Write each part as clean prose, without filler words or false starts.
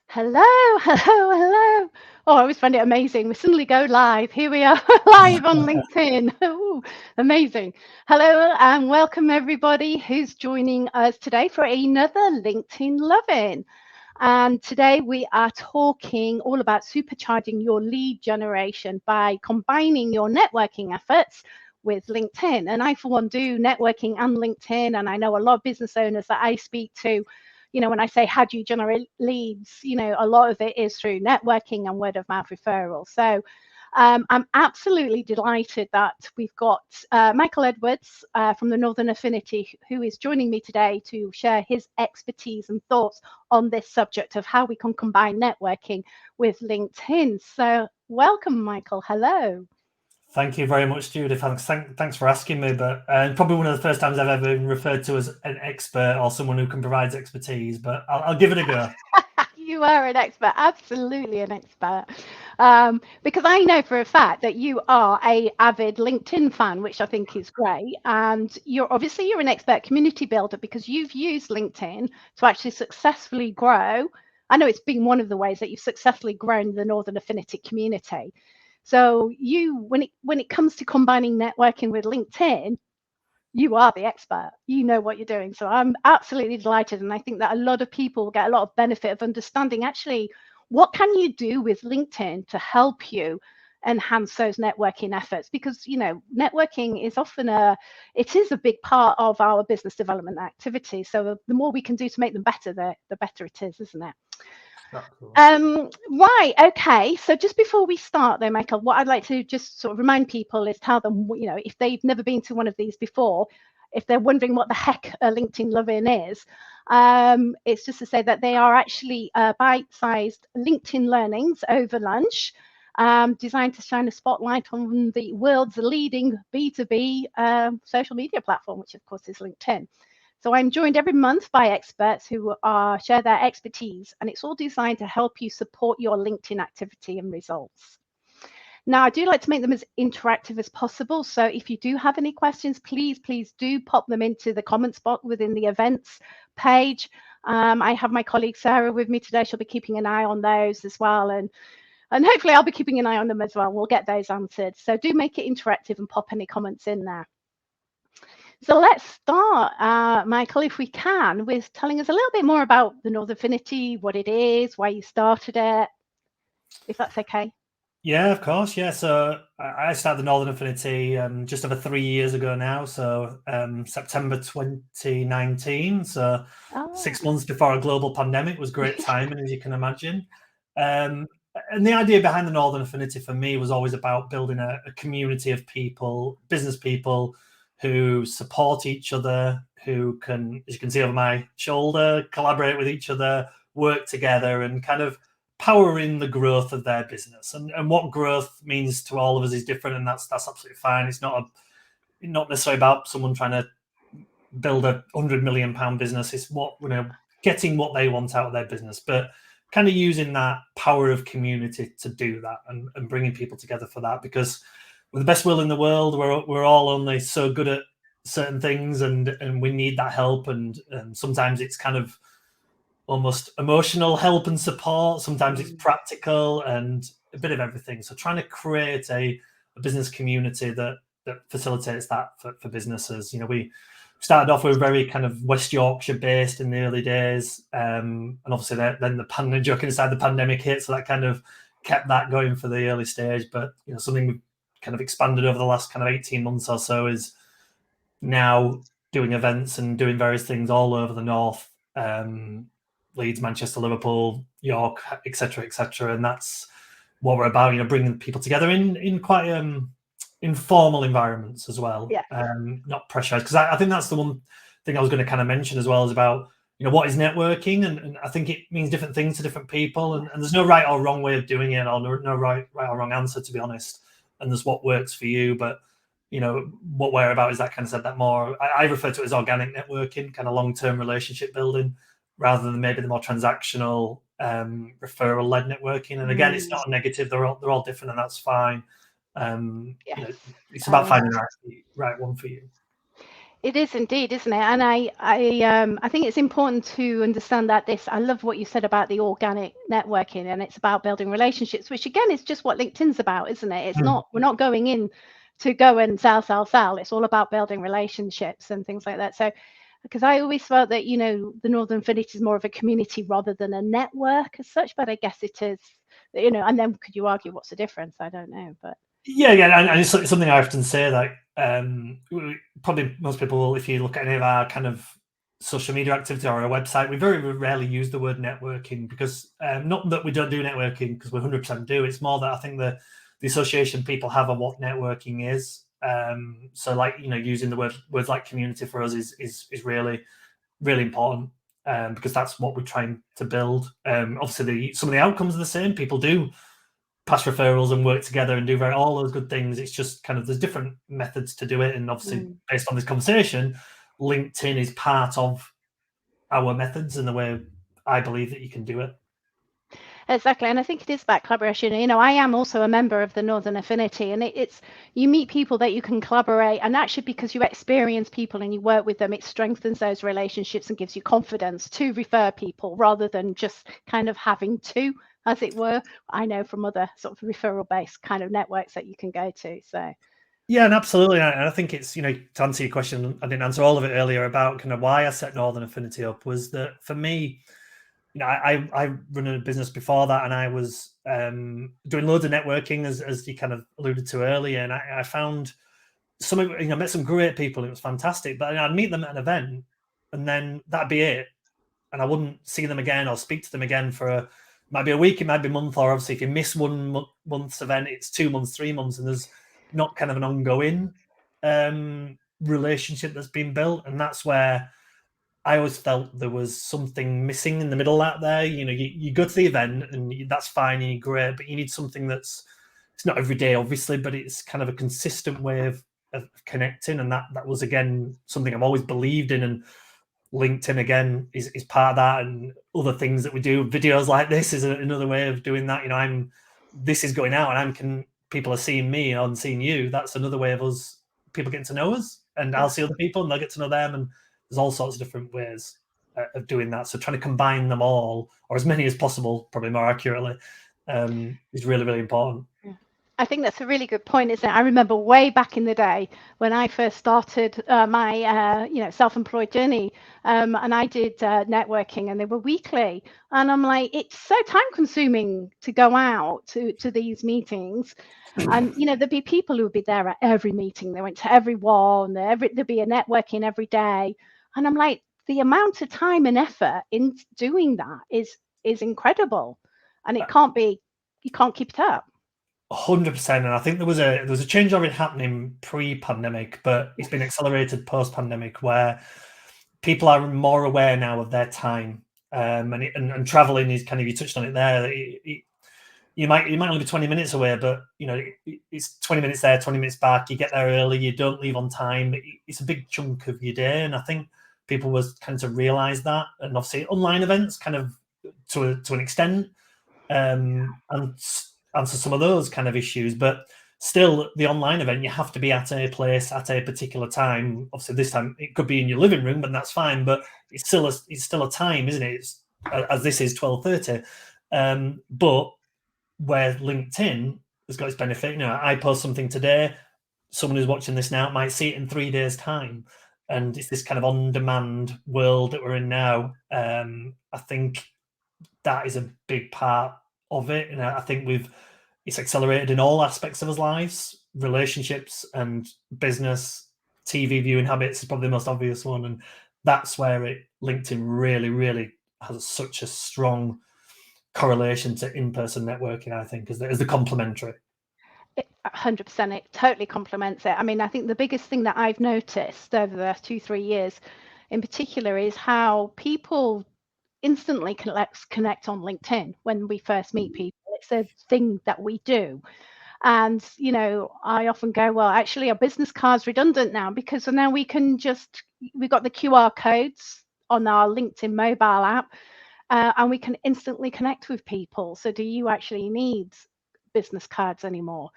Hello, hello, hello. Oh, I always find it amazing. We suddenly go live. Here we are live on LinkedIn. Ooh, amazing. Hello and welcome everybody who's joining us today for another LinkedIn Love-In. And today we are talking all about supercharging your lead generation by combining your networking efforts with LinkedIn. And I, for one, do networking and LinkedIn. And I know a lot of business owners that I speak to, when I say how do you generate leads, a lot of it is through networking and word of mouth referrals. So I'm absolutely delighted that we've got Michael Edwards from the Northern Affinity, who is joining me today to share his expertise and thoughts on this subject of how we can combine networking with LinkedIn. So welcome, Michael. Hello. Thank you very much, Judith. Thanks for asking me. But probably one of the first times I've ever been referred to as an expert or someone who can provide expertise. But I'll give it a go. You are an expert, absolutely an expert. Because I know for a fact that you are a avid LinkedIn fan, which I think is great. And you're an expert community builder because you've used LinkedIn to actually successfully grow. I know it's been one of the ways that you've successfully grown the Northern Affinity community. So when it comes to combining networking with LinkedIn, you are the expert. You know what you're doing. So I'm absolutely delighted. And I think that a lot of people get a lot of benefit of understanding actually what can you do with LinkedIn to help you enhance those networking efforts, because networking is often it is a big part of our business development activity. So the more we can do to make them better, the better it is, isn't it? Right. Okay. So just before we start though, Michael, what I'd like to just sort of remind people is tell them, if they've never been to one of these before, if they're wondering what the heck a LinkedIn Love-In is, it's just to say that they are actually bite-sized LinkedIn learnings over lunch, designed to shine a spotlight on the world's leading B2B social media platform, which of course is LinkedIn. So I'm joined every month by experts who share their expertise, and it's all designed to help you support your LinkedIn activity and results. Now, I do like to make them as interactive as possible. So if you do have any questions, please do pop them into the comments box within the events page. I have my colleague Sarah with me today. She'll be keeping an eye on those as well. And hopefully I'll be keeping an eye on them as well. We'll get those answered. So do make it interactive and pop any comments in there. So let's start, Michael, if we can, with telling us a little bit more about the Northern Affinity, what it is, why you started it, if that's okay. Yeah, of course. Yeah. So I started the Northern Affinity just over 3 years ago now. So September 2019. So 6 months before a global pandemic. Was great timing, as you can imagine. And the idea behind the Northern Affinity for me was always about building a community of people, business people, who support each other, who can, as you can see over my shoulder, collaborate with each other, work together, and kind of power in the growth of their business. And what growth means to all of us is different, and that's absolutely fine. It's not necessarily about someone trying to build a £100 million business. It's getting what they want out of their business, but kind of using that power of community to do that and bringing people together for that, because with the best will in the world, we're all only so good at certain things, and we need that help. And sometimes it's kind of almost emotional help and support. Sometimes it's practical and a bit of everything. So trying to create a business community that facilitates that for businesses. We started off with very kind of West Yorkshire based in the early days, and obviously then the pandemic, joking aside, the pandemic hit, so that kind of kept that going for the early stage. But something we've kind of expanded over the last kind of 18 months or so is now doing events and doing various things all over the north, Leeds, Manchester, Liverpool, York, etc., and that's what we're about. Bringing people together in quite informal environments as well. Yeah. Not pressurized, because I think that's the one thing I was going to kind of mention as well, is about what is networking, and I think it means different things to different people, and there's no right or wrong way of doing it, or no right or wrong answer, to be honest. And there's what works for you, but what we're about is that kind of said that more. I refer to it as organic networking, kind of long-term relationship building, rather than maybe the more transactional referral-led networking. And again, it's not a negative; they're all different, and that's fine. It's about finding the right one for you. It is indeed, isn't it? And I think it's important to understand that I love what you said about the organic networking, and it's about building relationships, which again is just what LinkedIn's about, isn't it? It's not, we're not going in to go and sell. It's all about building relationships and things like that. So, because I always felt that, you know, the Northern Affinity is more of a community rather than a network as such, but I guess it is, you know, and then could you argue what's the difference? I don't know, but. Yeah, and it's something I often say, like, probably most people, if you look at any of our kind of social media activity or our website, we very rarely use the word networking, because not that we don't do networking, because we 100% do. It's more that I think the association people have of what networking is. So, like, you know, using the words like community for us is really, really important, because that's what we're trying to build. Obviously, some of the outcomes are the same. People do pass referrals and work together and do all those good things. It's just kind of, there's different methods to do it. And obviously, based on this conversation, LinkedIn is part of our methods and the way I believe that you can do it. Exactly, and I think it is about collaboration. You know, I am also a member of the Northern Affinity, and it's, you meet people that you can collaborate, and actually because you experience people and you work with them, it strengthens those relationships and gives you confidence to refer people rather than just kind of having to, as it were. I know from other sort of referral-based kind of networks that you can go to. So. Yeah, and absolutely. And I think it's, you know, to answer your question, I didn't answer all of it earlier about kind of why I set Northern Affinity up, was that for me, you know, I run a business before that, and I was doing loads of networking, as you kind of alluded to earlier, and I found some, you know, met some great people. It was fantastic, but I'd meet them at an event, and then that'd be it, and I wouldn't see them again or speak to them again for might be a week, it might be a month, or obviously if you miss one month's event, it's 2 months, 3 months, and there's not kind of an ongoing relationship that's been built. And that's where I always felt there was something missing in the middle out there. You know, you go to the event and that's fine and you're great, but you need something that's, it's not every day, obviously, but it's kind of a consistent way of connecting. And that was, again, something I've always believed in. And LinkedIn, again, is part of that, and other things that we do. Videos like this is another way of doing that. You know, this is going out, and people are seeing me and seeing you. That's another way of us, people getting to know us, and I'll see other people and they'll get to know them. And there's all sorts of different ways of doing that. So trying to combine them all, or as many as possible, probably more accurately, is really, really important. I think that's a really good point, isn't it? I remember way back in the day when I first started my you know, self-employed journey, and I did networking, and they were weekly, and I'm like, it's so time-consuming to go out to these meetings, and you know, there'd be people who would be there at every meeting. They went to every one. There'd be a networking every day, and I'm like, the amount of time and effort in doing that is incredible, and it can't be, you can't keep it up. 100%, and I think there was a change already happening pre-pandemic, but it's been accelerated post-pandemic, where people are more aware now of their time, and traveling is kind of, you touched on it there. You might only be 20 minutes away, but you know, it's 20 minutes there, 20 minutes back. You get there early, you don't leave on time. It's a big chunk of your day, and I think people was kind of to realize that, and obviously online events kind of to an extent, and answer some of those kind of issues. But still, the online event, you have to be at a place at a particular time. Obviously, this time it could be in your living room, but that's fine. But it's still a time, isn't it? It's, as this is 12:30. But where LinkedIn has got its benefit, you know, I post something today, someone who's watching this now might see it in 3 days' time, and it's this kind of on-demand world that we're in now. I think that is a big part of it, and I think it's accelerated in all aspects of our lives, relationships and business. TV viewing habits is probably the most obvious one, and that's where LinkedIn really, really has such a strong correlation to in-person networking, I think, as the complementary. 100%, it totally complements it. I mean, I think the biggest thing that I've noticed over the last 2-3 years in particular is how people instantly connect on LinkedIn when we first meet people. It's a thing that we do. And, you know, I often go, well, actually, our business card's redundant now, because now we've got the QR codes on our LinkedIn mobile app, and we can instantly connect with people. So do you actually need business cards anymore?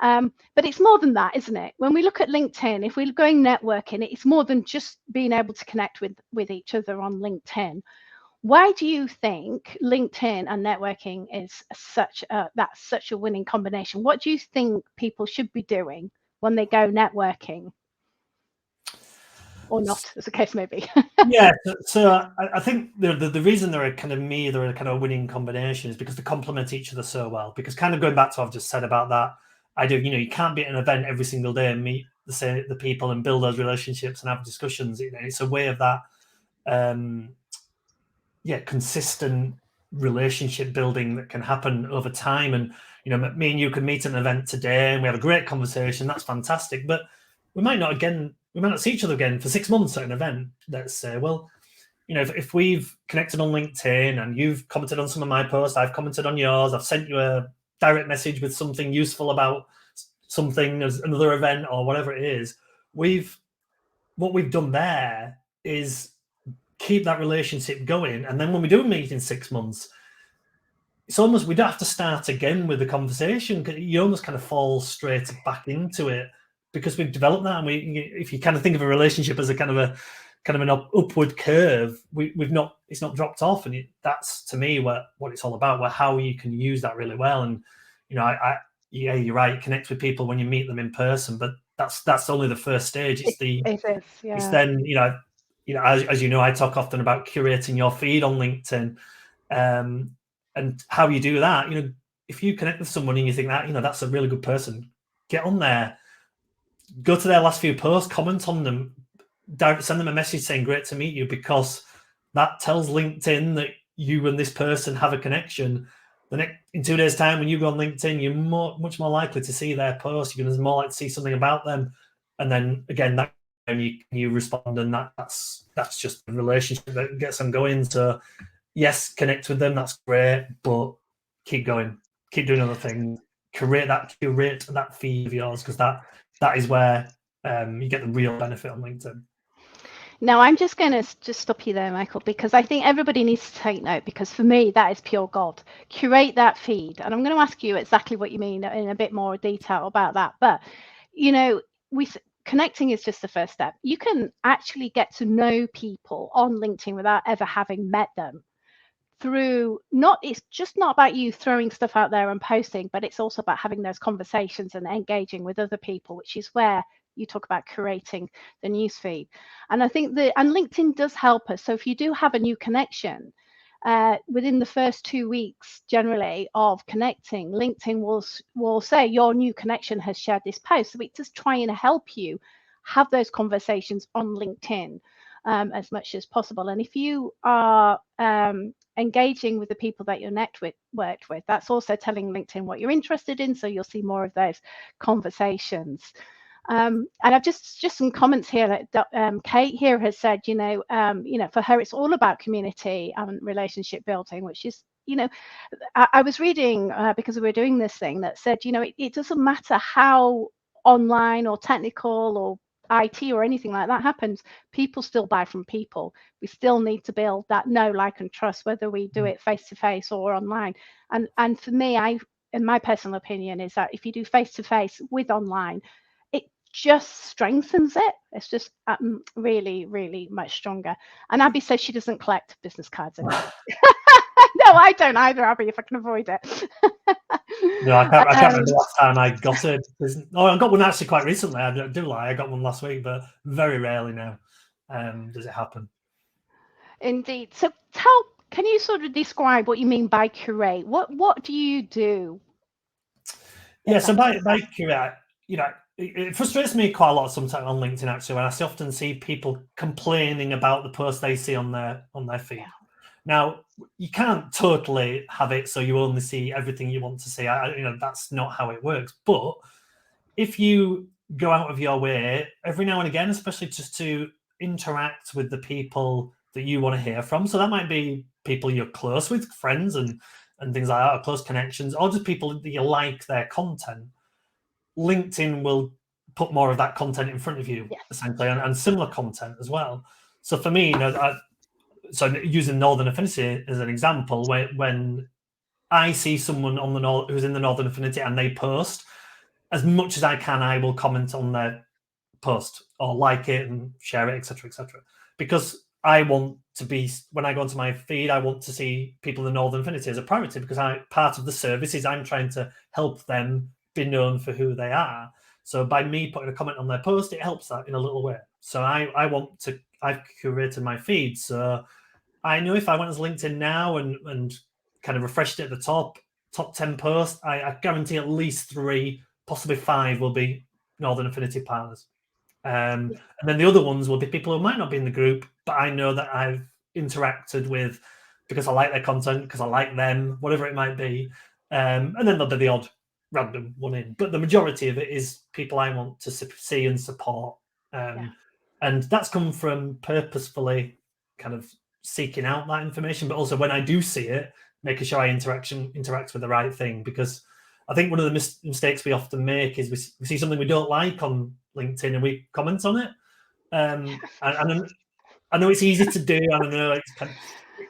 But it's more than that, isn't it? When we look at LinkedIn, if we're going networking, it's more than just being able to connect with each other on LinkedIn. Why do you think LinkedIn and networking is such a winning combination? What do you think people should be doing when they go networking? Or not, as the case may be. Yeah, so I think the reason they're a kind of winning combination is because they complement each other so well. Because kind of going back to what I've just said about that, you can't be at an event every single day and meet the people and build those relationships and have discussions. It's a way of that, consistent relationship building that can happen over time. And me and you could meet at an event today and we have a great conversation. That's fantastic, but we might not see each other again for 6 months at an event. Let's say, well, if we've connected on LinkedIn and you've commented on some of my posts, I've commented on yours, I've sent you a direct message with something useful about something as another event or whatever it is, what we've done there is keep that relationship going. And then when we do meet in 6 months, it's almost, we don't have to start again with the conversation. You almost kind of fall straight back into it because we've developed that. And if you kind of think of a relationship as a kind of an upward curve, it's not dropped off. And that's to me what it's all about, how you can use that really well. And, you're right. Connect with people when you meet them in person, but that's only the first stage. It's then, as you know, I talk often about curating your feed on LinkedIn, and how you do that. If you connect with someone and you think that, that's a really good person, get on there, go to their last few posts, comment on them, send them a message saying great to meet you, because that tells LinkedIn that you and this person have a connection. In 2 days' time, when you go on LinkedIn, you're much more likely to see their post. You're more likely to see something about them, and then again, that you respond, and that's just a relationship that gets them going. So yes, connect with them, that's great, but keep going, keep doing other things, curate that feed of yours, because that is where you get the real benefit on LinkedIn. Now, I'm just going to stop you there, Michael, because I think everybody needs to take note, because for me, that is pure gold. Curate that feed. And I'm going to ask you exactly what you mean in a bit more detail about that. But, connecting is just the first step. You can actually get to know people on LinkedIn without ever having met them. It's just not about you throwing stuff out there and posting, but it's also about having those conversations and engaging with other people, which is where you talk about curating the newsfeed. And I think LinkedIn does help us. So if you do have a new connection, within the first 2 weeks generally of connecting, LinkedIn will say your new connection has shared this post. So it does try and help you have those conversations on LinkedIn as much as possible. And if you are engaging with the people that you're worked with, that's also telling LinkedIn what you're interested in. So you'll see more of those conversations. And I've just some comments here that Kate here has said, for her, it's all about community and relationship building, which is, I was reading because we were doing this thing that said, it doesn't matter how online or technical or IT or anything like that happens, people still buy from people. We still need to build that know, like, and trust, whether we do it face to face or online. And for me, in my personal opinion, is that if you do face to face with online, it just strengthens it. It's just really, really much stronger. And Abby says she doesn't collect business cards anymore. No, I don't either, Abby, if I can avoid it. No, I can't remember the last time I got it. I got one actually quite recently. I do lie. I got one last week, but very rarely now does it happen. Indeed. So can you sort of describe what you mean by curate? What do you do? Yeah, so by curate, it frustrates me quite a lot sometimes on LinkedIn, actually, when I often see people complaining about the posts they see on their feed. Yeah. Now, you can't totally have it so you only see everything you want to see. That's not how it works. But if you go out of your way every now and again, especially just to interact with the people that you want to hear from, so that might be people you're close with, friends and things like that, or close connections, or just people that you like their content, LinkedIn will put more of that content in front of you, yes, essentially, and similar content as well. So for me, so using Northern Affinity as an example, when I see someone on who's in the Northern Affinity and they post, as much as I can, I will comment on their post or like it and share it, etc., etc. Because I want to be, when I go into my feed, I want to see people in Northern Affinity as a priority, because part of the service is I'm trying to help them be known for who they are. So by me putting a comment on their post, it helps that in a little way. So I've curated my feed. So I know if I went as LinkedIn now and kind of refreshed it at the top 10 posts, I guarantee at least 3, possibly 5 will be Northern Affinity partners. And then the other ones will be people who might not be in the group, but I know that I've interacted with because I like their content, because I like them, whatever it might be. And then there'll be the odd random one in. But the majority of it is people I want to see and support. And that's come from purposefully kind of seeking out that information, but also when I do see it, making sure I interact with the right thing. Because I think one of the mistakes we often make is we see something we don't like on LinkedIn and we comment on it. And I know it's easy to do, and I know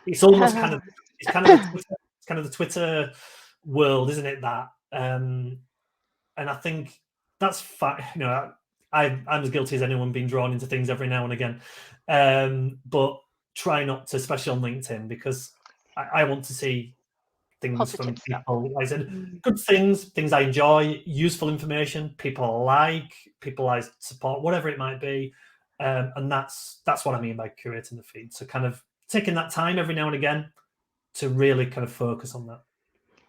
it's almost kind of the Twitter world, isn't it? That and I think that's fine. You know, I'm as guilty as anyone being drawn into things every now and again, but try not to, especially on LinkedIn, because I want to see things positive from people. Like I said, good things I enjoy, useful information, people I support, whatever it might be. And that's what I mean by curating the feed. So kind of taking that time every now and again to really kind of focus on that.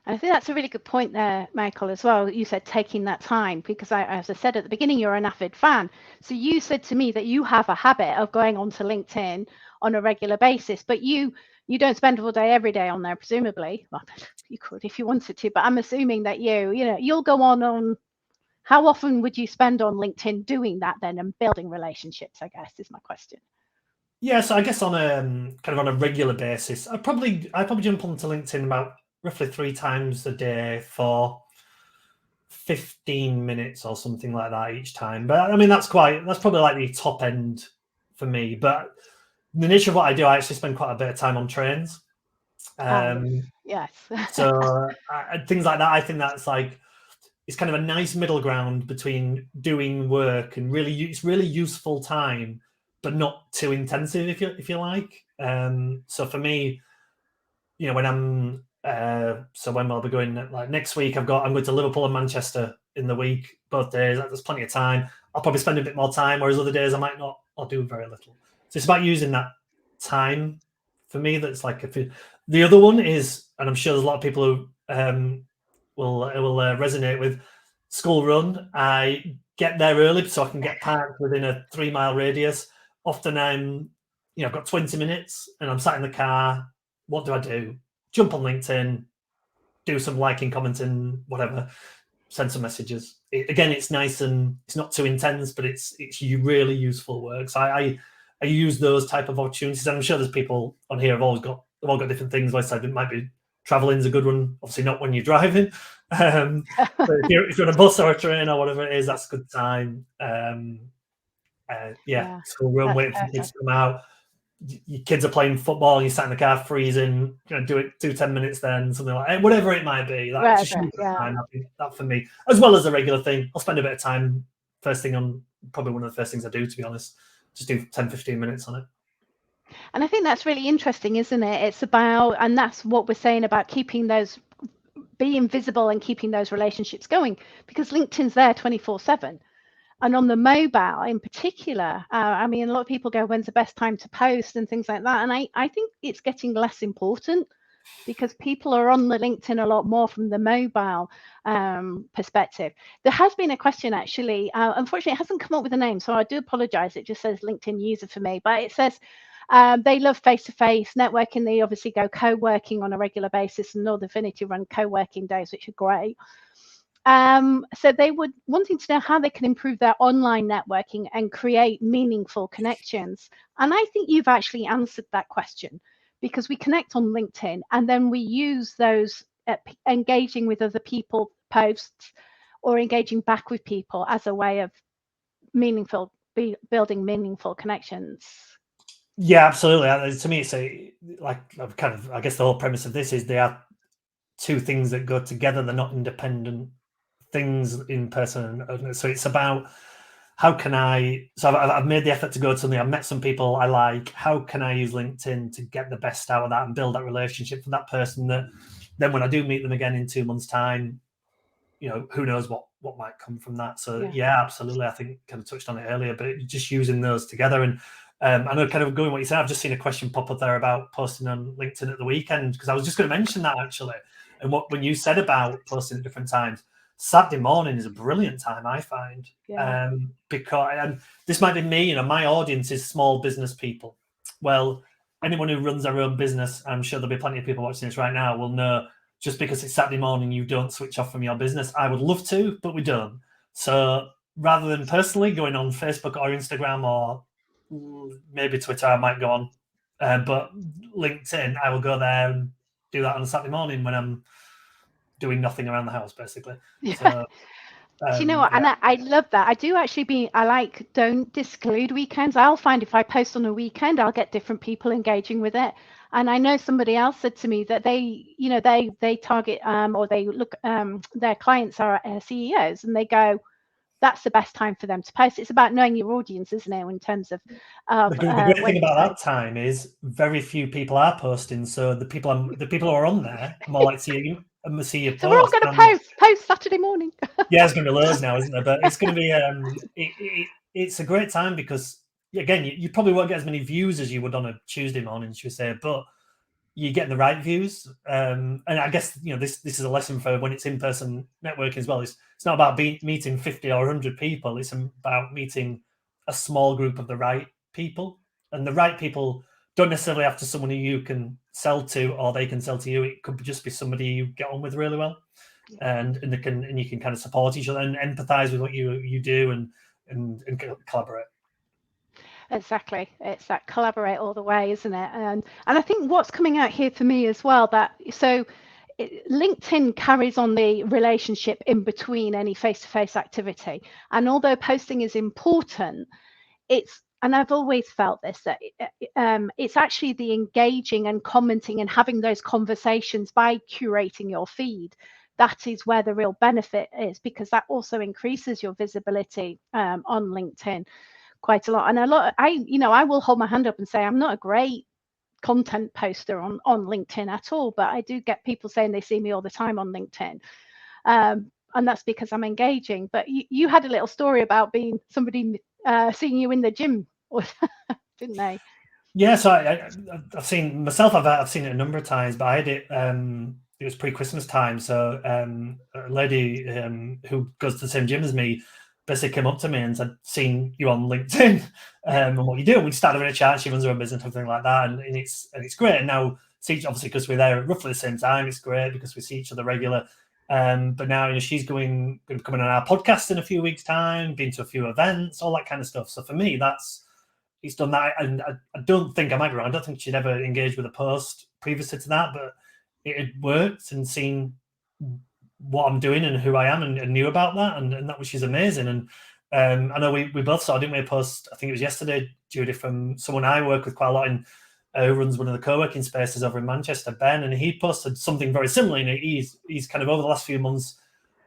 I think that's a really good point there, Michael, as well. You said taking that time, because as I said at the beginning, you're an avid fan. So you said to me that you have a habit of going onto LinkedIn on a regular basis, but you don't spend all day every day on there, presumably. Well, you could if you wanted to, but I'm assuming that you'll go on. How often would you spend on LinkedIn doing that then and building relationships, I guess, is my question. Yeah, so I guess on a regular basis, I probably jump onto LinkedIn about roughly 3 times a day for 15 minutes or something like that each time. But I mean, that's probably like the top end for me. But the nature of what I do, I actually spend quite a bit of time on trains. Yes. So things like that, I think that's like, it's kind of a nice middle ground between doing work and it's really useful time, but not too intensive, if you like. So for me, when I'm when I'll be going, like next week, I'm going to Liverpool and Manchester in the week, both days. There's plenty of time. I'll probably spend a bit more time, whereas other days I might not. I'll do very little. So it's about using that time for me. That's like the other one is, and I'm sure there's a lot of people who will resonate with school run. I get there early so I can get parked within a 3-mile radius. Often I've got 20 minutes and I'm sat in the car. What do? Jump on LinkedIn, do some liking, commenting, whatever, send some messages. Again, it's nice and it's not too intense, but it's really useful work. So I use those type of opportunities. And I'm sure there's people on here have all got different things. Like I said, it might be traveling's a good one. Obviously not when you're driving. But if you're on a bus or a train or whatever it is, that's a good time. School run, waiting for kids to come out. Your kids are playing football, you sat in the car freezing, do 10 minutes then, something like that, whatever it might be. Time, I think that for me, as well as a regular thing, I'll spend a bit of time first thing on, probably one of the first things I do, to be honest, just do 10-15 minutes on it. And I think that's really interesting, isn't it? It's about, and that's what we're saying about being visible and keeping those relationships going, because LinkedIn's there 24/7. And on the mobile in particular, I mean, a lot of people go, when's the best time to post and things like that. And I think it's getting less important, because people are on the LinkedIn a lot more from the mobile perspective. There has been a question, actually. Unfortunately, it hasn't come up with a name, so I do apologize. It just says LinkedIn user for me, but it says they love face-to-face networking. They obviously go co-working on a regular basis, and Northern Affinity run co-working days, which are great. So they were wanting to know how they can improve their online networking and create meaningful connections. And I think you've actually answered that question, because we connect on LinkedIn and then we use those engaging with other people posts or engaging back with people as a way of building meaningful connections. Yeah, absolutely. To me, it's I guess the whole premise of this is they are two things that go together. They're not independent things in person. So it's about how can I, so I've made the effort to go to something, I've met some people I like, how can I use LinkedIn to get the best out of that and build that relationship for that person that then when I do meet them again in 2 months' time, you know, who knows what might come from that. So yeah, absolutely. I think kind of touched on it earlier, but just using those together. And I know kind of going what you said, I've just seen a question pop up there about posting on LinkedIn at the weekend, because I was just going to mention that actually. And when you said about posting at different times, Saturday morning is a brilliant time, I find, because, and this might be me, you know, my audience is small business people. Well, anyone who runs their own business, I'm sure there'll be plenty of people watching this right now, will know just because it's Saturday morning, you don't switch off from your business. I would love to, but we don't. So rather than personally going on Facebook or Instagram or maybe Twitter, I might go on, but LinkedIn, I will go there and do that on a Saturday morning when I'm doing nothing around the house, basically. So, do you know what? And I love that. I do actually don't exclude weekends. I'll find if I post on a weekend, I'll get different people engaging with it. And I know somebody else said to me that they target or they look, their clients are CEOs, and they go, that's the best time for them to post. It's about knowing your audience, isn't it? In terms of the great thing about that time is very few people are posting. So the people who are on there, I'm more like see your post. So we're all going to post Saturday morning. Yeah, it's going to be loads now, isn't there? But it's going to be it's a great time because again, you probably won't get as many views as you would on a Tuesday morning, should we say? But you get the right views, and I guess this is a lesson for when it's in-person networking as well. It's not about meeting 50 or 100 people. It's about meeting a small group of the right people, and the right people don't necessarily have to someone who you can sell to or they can sell to you. It could just be somebody you get on with really well, and you can kind of support each other and empathize with what you do and collaborate. Exactly. It's that collaborate all the way, isn't it? And I think what's coming out here for me as well, LinkedIn carries on the relationship in between any face-to-face activity. And although posting is important, and I've always felt this, that it's actually the engaging and commenting and having those conversations by curating your feed. That is where the real benefit is, because that also increases your visibility on LinkedIn quite a lot. And I will hold my hand up and say I'm not a great content poster on LinkedIn at all, but I do get people saying they see me all the time on LinkedIn, and that's because I'm engaging. But you had a little story about somebody seeing you in the gym, didn't they? Yeah, so I've seen myself. I've seen it a number of times, but I had it. It was pre-Christmas time, so a lady who goes to the same gym as me basically came up to me and said, "Seen you on LinkedIn and what you do." And we started having a chat. She runs her own business, something like that, and it's great. And now, obviously, because we're there at roughly the same time, it's great because we see each other regular. But now, she's going to be coming on our podcast in a few weeks' time, been to a few events, all that kind of stuff. So for me, he's done that, and I don't think, I might be wrong, I don't think she'd ever engaged with a post previously to that, but it had worked and seen what I'm doing and who I am and knew about that, and that was, she's amazing. And I know we both saw, didn't we, a post, I think it was yesterday, Judy, from someone I work with quite a lot who runs one of the co-working spaces over in Manchester, Ben, and he posted something very similar. He's kind of over the last few months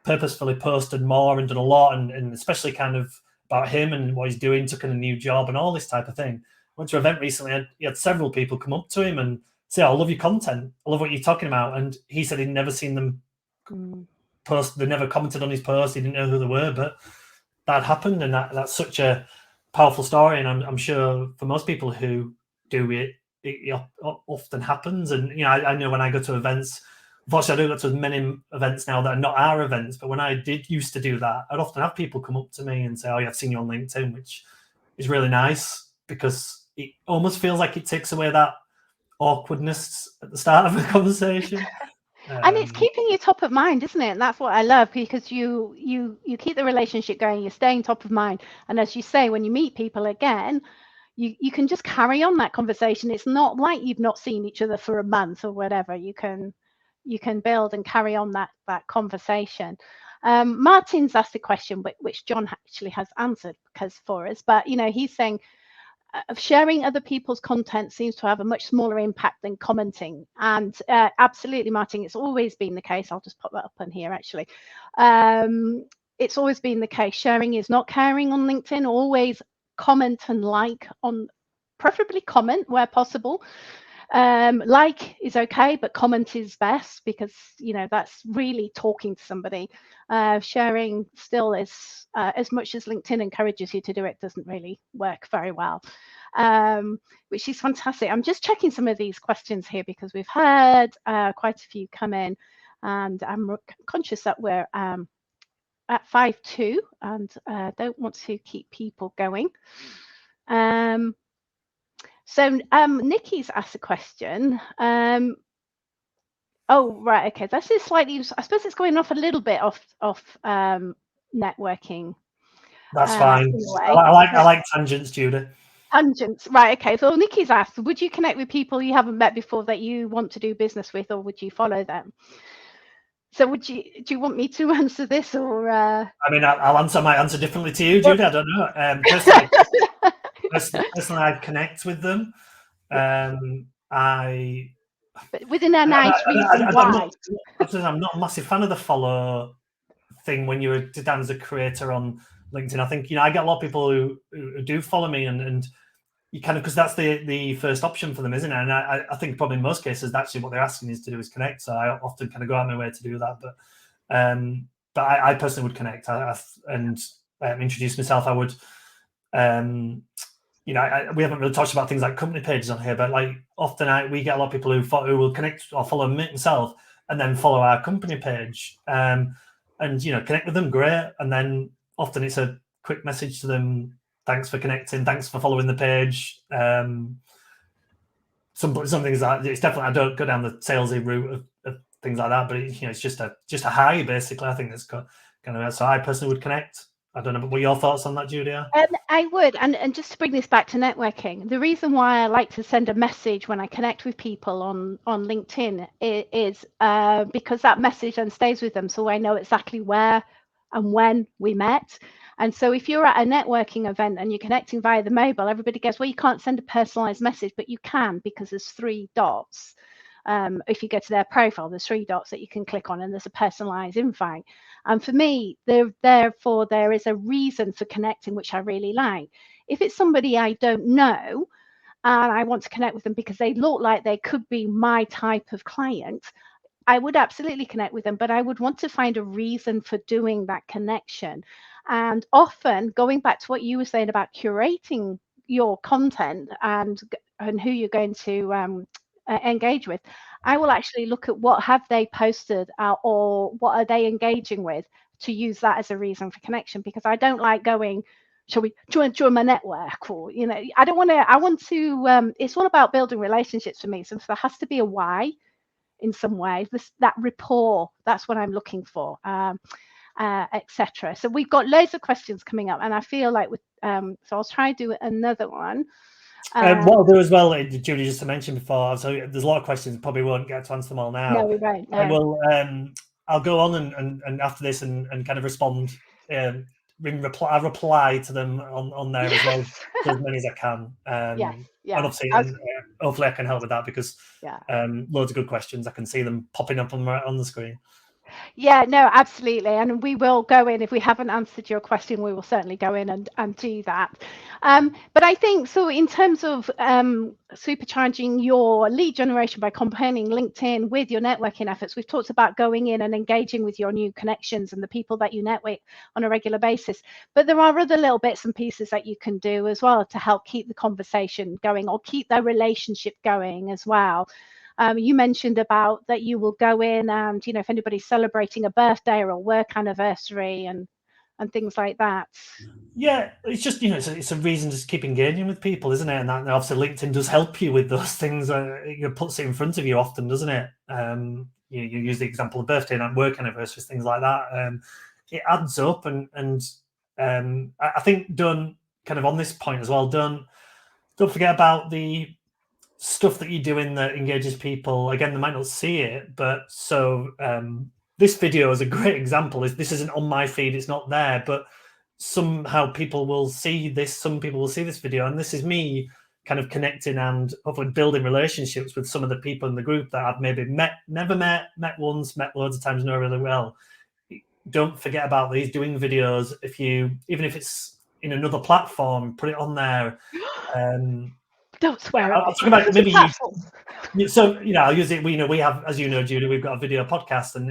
purposefully posted more and done a lot, and especially kind of about him and what he's doing, took on a new job and all this type of thing. Went to an event recently, he had several people come up to him and say, "I love your content. I love what you're talking about." And he said he'd never seen them post. They never commented on his post. He didn't know who they were, but that happened, and that's such a powerful story. And I'm sure for most people who do it often happens. And I know when I go to events, unfortunately, I don't go to as many events now that are not our events, but when I used to do that, I'd often have people come up to me and say, "Oh, yeah, I've seen you on LinkedIn," which is really nice because it almost feels like it takes away that awkwardness at the start of a conversation. And it's keeping you top of mind, isn't it? And that's what I love, because you keep the relationship going, you're staying top of mind. And as you say, when you meet people again, you can just carry on that conversation. It's not like you've not seen each other for a month or whatever. You can build and carry on that conversation. Martin's asked a question which John actually has answered for us, but he's saying, sharing other people's content seems to have a much smaller impact than commenting. And absolutely, Martin, it's always been the case. I'll just pop that up on here, actually. It's always been the case. Sharing is not caring on LinkedIn. Always comment and like on, preferably comment where possible. Like is okay, but comment is best, because that's really talking to somebody. Sharing still is, as much as LinkedIn encourages you to do it, doesn't really work very well, which is fantastic. I'm just checking some of these questions here because we've had quite a few come in, and I'm conscious that we're at 5:02 and don't want to keep people going. So Nikki's asked a question. Oh, right, okay. This is slightly, I suppose it's going off a little bit off networking. That's fine. I like tangents, Judy. Tangents, right, okay. So Nikki's asked, would you connect with people you haven't met before that you want to do business with, or would you follow them? So do you want me to answer this, or? I mean, I might answer differently to you, Judy. I don't know. Personally, I connect with them. But within a nice reason why. I'm not a massive fan of the follow thing when you're down as a creator on LinkedIn. I think I get a lot of people who do follow me, and you kind of, because that's the first option for them, isn't it? And I think probably in most cases, actually what they're asking is to do is connect. So I often kind of go out of my way to do that. But I personally would connect and introduce myself. I would. We haven't really talked about things like company pages on here, but like often we get a lot of people who will connect or follow me himself and then follow our company page, and connect with them, great. And then often it's a quick message to them: thanks for connecting, thanks for following the page. Some things like it's definitely, I don't go down the salesy route of things like that, but it's just a hi, basically. I think that's kind of, so I personally would connect. I don't know, but what are your thoughts on that, Judy? I would, and just to bring this back to networking, the reason why I like to send a message when I connect with people on LinkedIn is because that message then stays with them, so I know exactly where and when we met. And so if you're at a networking event and you're connecting via the mobile, everybody goes, well, you can't send a personalized message, but you can, because there's 3 dots. If you go to their profile, there's 3 dots that you can click on, and there's a personalized invite. And for me, therefore, there is a reason for connecting, which I really like. If it's somebody I don't know and I want to connect with them because they look like they could be my type of client, I would absolutely connect with them, but I would want to find a reason for doing that connection. And often, going back to what you were saying about curating your content and who you're going to engage with, I will actually look at what have they posted or what are they engaging with, to use that as a reason for connection, because I don't like going, shall we join my network, or I don't want to. I want to. It's all about building relationships for me, so there has to be a why in some way. That rapport, that's what I'm looking for, etc. So we've got loads of questions coming up, and I feel like so I'll try to do another one. What I'll do as well, Judy, just to mention before, so there's a lot of questions, probably won't get to answer them all now. No, we won't. No. I will. I'll go on and after this and kind of respond. I reply to them on there as well, to as many as I can. Yeah. And obviously, hopefully I can help with that, because loads of good questions. I can see them popping up on the screen. Yeah, no, absolutely. And we will go in, if we haven't answered your question, we will certainly go in and do that. But I think, so in terms of supercharging your lead generation by combining LinkedIn with your networking efforts, we've talked about going in and engaging with your new connections and the people that you network on a regular basis. But there are other little bits and pieces that you can do as well to help keep the conversation going, or keep their relationship going as well. You mentioned about that you will go in and, if anybody's celebrating a birthday or a work anniversary and things like that. Yeah, it's just, it's a reason to keep engaging with people, isn't it? And that obviously LinkedIn does help you with those things. It puts it in front of you often, doesn't it? You use the example of birthday and work anniversaries, things like that. It adds up, and I think don't kind of on this point as well, don't forget about the stuff that you're doing that engages people. Again, they might not see it, but so this video is a great example. This isn't on my feed, it's not there, but somehow people will see this, some people will see this video, and this is me kind of connecting and hopefully building relationships with some of the people in the group that I've maybe never met once, met loads of times, know really well. Don't forget about these, doing videos. Even if it's in another platform, put it on there. Don't swear. I'll talk about maybe so I'll use it. We have, as you know, Judy, we've got a video podcast, and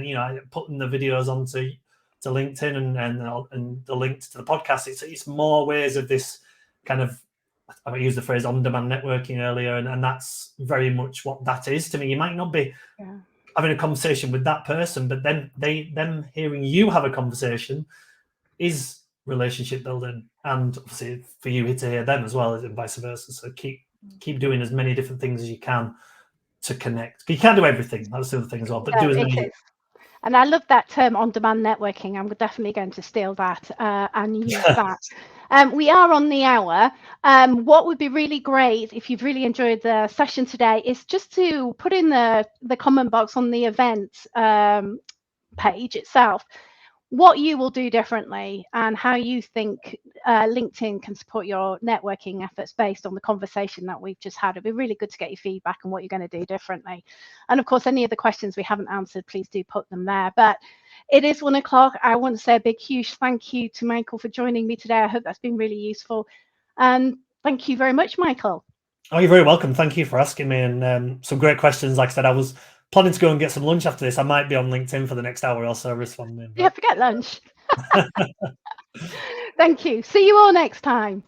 putting the videos onto LinkedIn and the link to the podcast. It's more ways of this kind of, I used the phrase on-demand networking earlier, and that's very much what that is to me. You might not be having a conversation with that person, but then them hearing you have a conversation is relationship building, and obviously for you to hear them as well, and vice versa. So keep doing as many different things as you can to connect. You can't do everything. That's the other thing as well, but do as many. And I love that term, on-demand networking. I'm definitely going to steal that and use that. We are on the hour. What would be really great, if you've really enjoyed the session today, is just to put in the comment box on the event page itself what you will do differently and how you think LinkedIn can support your networking efforts based on the conversation that we've just had. It'd be really good to get your feedback on what you're going to do differently. And of course, any of the questions we haven't answered, please do put them there. But it is 1 o'clock. I want to say a big, huge thank you to Michael for joining me today. I hope that's been really useful. And thank you very much, Michael. Oh, you're very welcome. Thank you for asking me. And some great questions. Like I said, I was planning to go and get some lunch after this. I might be on LinkedIn for the next hour or so responding. Yeah, forget lunch. Thank you. See you all next time.